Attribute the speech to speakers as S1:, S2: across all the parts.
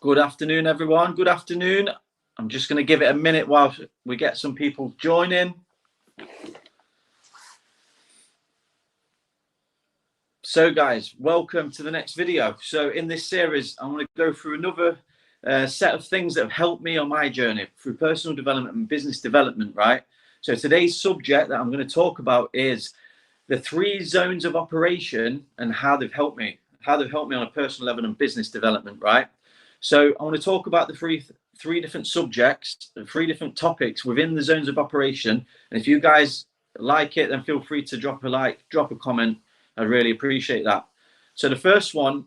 S1: Good afternoon, everyone. Good afternoon. I'm just going to give it a minute while we get some people joining. So guys, welcome to the next video. So in this series, I'm going to go through another set of things that have helped me on my journey through personal development and business development, right? So today's subject that I'm going to talk about is the 3 zones of operation and how they've helped me on a personal level and business development, right? So I want to talk about the three different subjects, 3 different topics within the zones of operation. And if you guys like it, then feel free to drop a like, drop a comment. I'd really appreciate that. So the first one,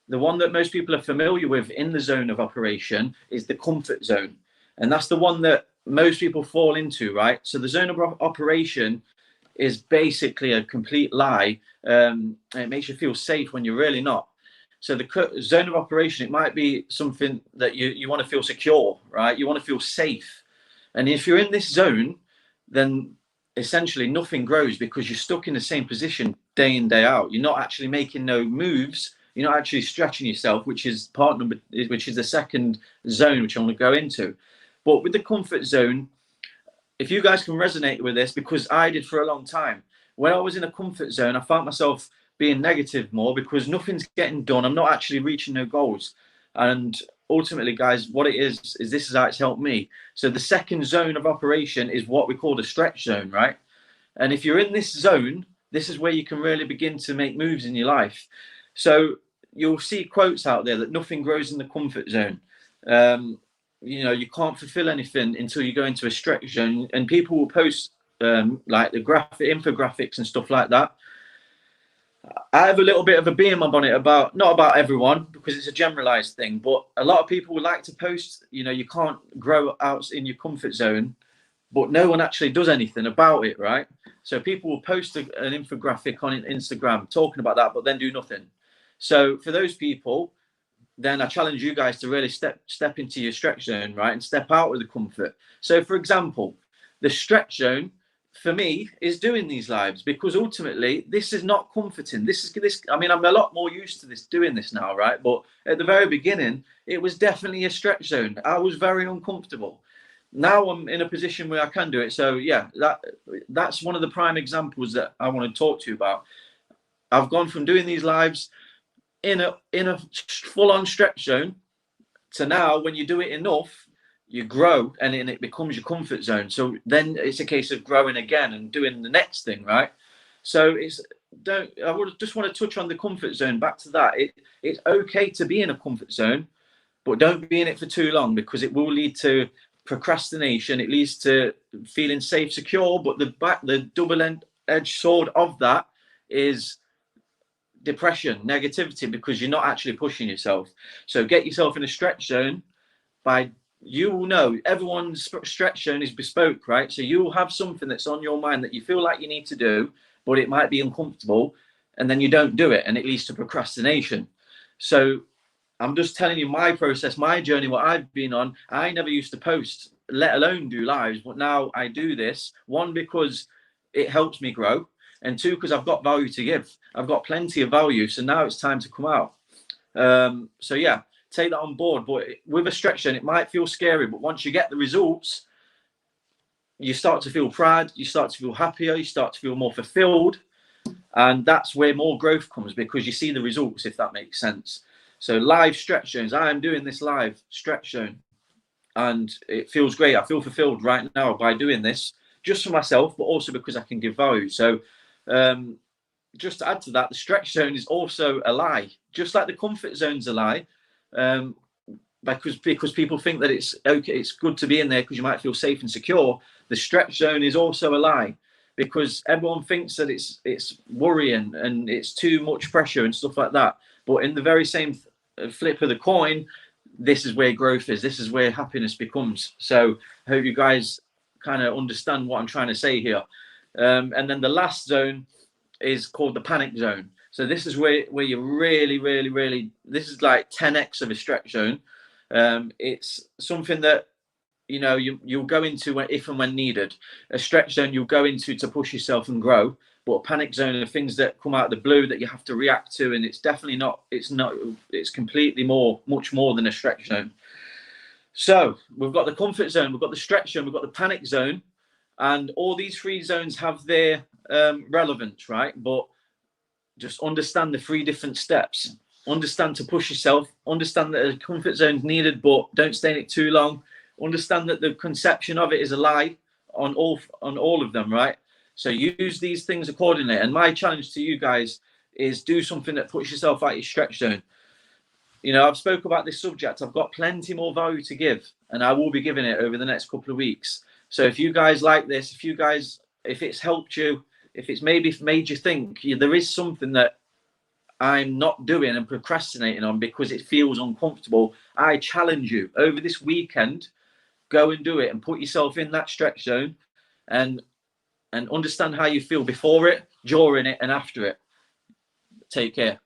S1: the one that most people are familiar with in the zone of operation, is the comfort zone. And that's the one that most people fall into, right? So the zone of operation is basically a complete lie. It makes you feel safe when you're really not. So the zone of operation, it might be something that you want to feel secure, right? You want to feel safe. And if you're in this zone, then essentially nothing grows because you're stuck in the same position day in, day out. You're not actually making no moves. You're not actually stretching yourself, which is the second zone, which I want to go into. But with the comfort zone, if you guys can resonate with this, because I did for a long time, when I was in a comfort zone, I found myself being negative more because nothing's getting done. I'm not actually reaching no goals. And ultimately, guys, what it is this is how it's helped me. So the second zone of operation is what we call the stretch zone, right? And if you're in this zone, this is where you can really begin to make moves in your life. So you'll see quotes out there that nothing grows in the comfort zone. You can't fulfill anything until you go into a stretch zone. And people will post like the infographics and stuff like that. I have a little bit of a bee in my bonnet about, not about everyone because it's a generalized thing, but a lot of people would like to post, you can't grow out in your comfort zone, but no one actually does anything about it, right? So people will post an infographic on Instagram talking about that, but then do nothing. So for those people, then I challenge you guys to really step into your stretch zone, right? And step out of the comfort. So for example, the stretch zone for me is doing these lives, because ultimately this is not comforting. I'm a lot more used to doing this now, right? But at the very beginning, it was definitely a stretch zone. I was very uncomfortable. Now I'm in a position where I can do it. So yeah, that's one of the prime examples that I want to talk to you about. I've gone from doing these lives in a full-on stretch zone to now, when you do it enough, you grow and it becomes your comfort zone. So then it's a case of growing again and doing the next thing, right? So I would just want to touch on the comfort zone. Back to that, it's okay to be in a comfort zone, but don't be in it for too long, because it will lead to procrastination. It leads to feeling safe, secure, but the double-edged sword of that is depression, negativity, because you're not actually pushing yourself. So get yourself in a stretch zone. You will know everyone's stretch zone is bespoke, right? So you will have something that's on your mind that you feel like you need to do, but it might be uncomfortable, and then you don't do it, and it leads to procrastination. So I'm just telling you my process, my journey, what I've been on. I never used to post, let alone do lives, but now I do this. 1, because it helps me grow, and 2, because I've got value to give. I've got plenty of value, so now it's time to come out. So yeah, take that on board. But with a stretch zone, it might feel scary, but once you get the results, you start to feel proud, you start to feel happier, you start to feel more fulfilled, and that's where more growth comes, because you see the results, if that makes sense. So live stretch zones, I am doing this live stretch zone, and it feels great. I feel fulfilled right now by doing this, just for myself, but also because I can give value. So just to add to that, the stretch zone is also a lie, just like the comfort zone's a lie, because people think that it's okay, it's good to be in there because you might feel safe and secure. The stretch zone is also a lie, because everyone thinks that it's worrying and it's too much pressure and stuff like that. But in the very same flip of the coin, this is where growth is. This is where happiness becomes. So I hope you guys kind of understand what I'm trying to say here. And then the last zone is called the panic zone. So this is where you really, this is like 10x of a stretch zone. It's something that you know, you'll go into if and when needed. A stretch zone you'll go into to push yourself and grow, but a panic zone are things that come out of the blue that you have to react to, and it's definitely not. It's completely much more than a stretch zone. So we've got the comfort zone, we've got the stretch zone, we've got the panic zone, and all these three zones have their relevance, right? But just understand the three different steps. Understand to push yourself. Understand that a comfort zone is needed, but don't stay in it too long. Understand that the conception of it is a lie on all of them, right? So use these things accordingly. And my challenge to you guys is do something that puts yourself out your stretch zone. You know, I've spoke about this subject. I've got plenty more value to give, and I will be giving it over the next couple of weeks. So if you guys like this, if it's helped you, if it's maybe made you think there is something that I'm not doing and procrastinating on because it feels uncomfortable, I challenge you over this weekend, go and do it and put yourself in that stretch zone and understand how you feel before it, during it, and after it. Take care.